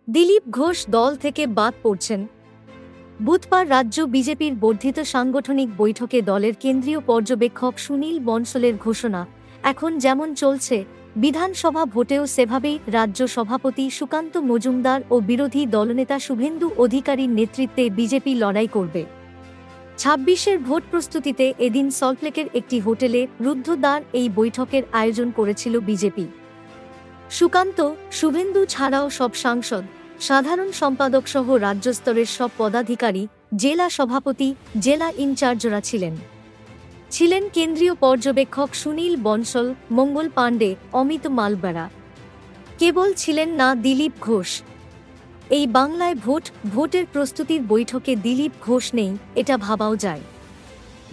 দিলীপ ঘোষ দল থেকে বাদ পড়ছেন। বুধবার রাজ্য বিজেপির বর্ধিত সাংগঠনিক বৈঠকে দলের কেন্দ্রীয় পর্যবেক্ষক সুনীল বনসলের ঘোষণা। এখন যেমন চলছে বিধানসভা ভোটেও সেভাবেই রাজ্য সভাপতি সুকান্ত মজুমদার ও বিরোধী দলনেতা শুভেন্দু অধিকারীর নেতৃত্বে বিজেপি লড়াই করবে। ২৬-এর ভোট প্রস্তুতিতে এদিন সল্টলেকের একটি হোটেলে রুদ্ধদ্বার এই বৈঠকের আয়োজন করেছিল বিজেপি। সুকান্ত, শুভেন্দু ছাড়াও সব সাংসদ, সাধারণ সম্পাদক সহ রাজ্যস্তরের সব পদাধিকারী, জেলা সভাপতি, জেলা ইনচার্জরা ছিলেন কেন্দ্রীয় পর্যবেক্ষক সুনীল বনসল, মঙ্গল পাণ্ডে, অমিত মালবারা। কেবল ছিলেন না দিলীপ ঘোষ। এই বাংলায় ভোটের প্রস্তুতির বৈঠকে দিলীপ ঘোষ নেই, এটা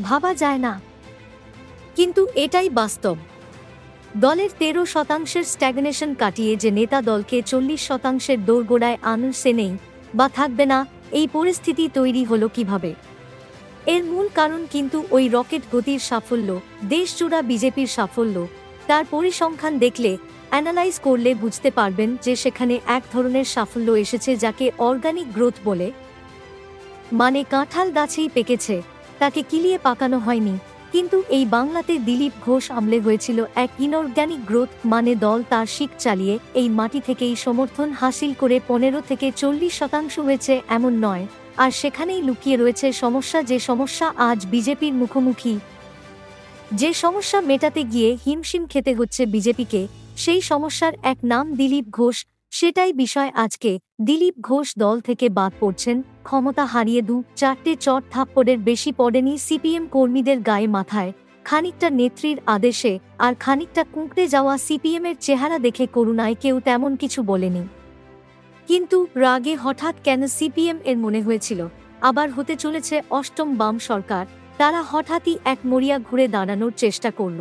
ভাবা যায় না, কিন্তু এটাই বাস্তব। দলের ১৩% স্ট্যাগনেশন কাটিয়ে যে নেতা দলকে ৪০% দোরগোড়ায় আনছে নেই বা থাকবে না, এই পরিস্থিতি তৈরি হলো কিভাবে? এর মূল কারণ কিন্তু ওই রকেট গতির সাফল্য, দেশজোড়া বিজেপির সাফল্য। তার পরিসংখ্যান দেখলে, অ্যানালাইজ করলে বুঝতে পারবেন যে সেখানে এক ধরনের সাফল্য এসেছে যাকে অর্গানিক গ্রোথ বলে। মানে কাঁঠাল গাছেই পেকেছে, তাকে কিলিয়ে পাকানো হয়নি। কিন্তু এই বাংলাতে দিলীপ ঘোষ আমলে হয়েছিল এক ইনঅর্গানিক গ্রোথ, মানে দল তার শিক চালিয়ে এই মাটি থেকেই সমর্থন হাসিল করে ১৫ থেকে ৪০% হয়েছে এমন নয়। আর সেখানেই লুকিয়ে রয়েছে সমস্যা, যে সমস্যা আজ বিজেপির মুখোমুখি, যে সমস্যা মেটাতে গিয়ে হিমশিম খেতে হচ্ছে বিজেপিকে, সেই সমস্যার এক নাম দিলীপ ঘোষ। সেটাই বিষয় আজকে। দিলীপ ঘোষ দল থেকে বাদ পড়ছেন। ক্ষমতা হারিয়ে ২-৪টে চট থাপ্পড়ের বেশি পড়েনি সিপিএম কর্মীদের গায়ে মাথায়, খানিকটা নেত্রীর আদেশে, আর খানিকটা কুঁকড়ে যাওয়া সিপিএমের চেহারা দেখে করুণায় কেউ তেমন কিছু বলেনি। কিন্তু রাগে হঠাৎ কেন সিপিএম এর মনে হয়েছিল আবার হতে চলেছে অষ্টম বাম সরকার। তারা হঠাৎই এক মরিয়া ঘুরে দাঁড়ানোর চেষ্টা করল।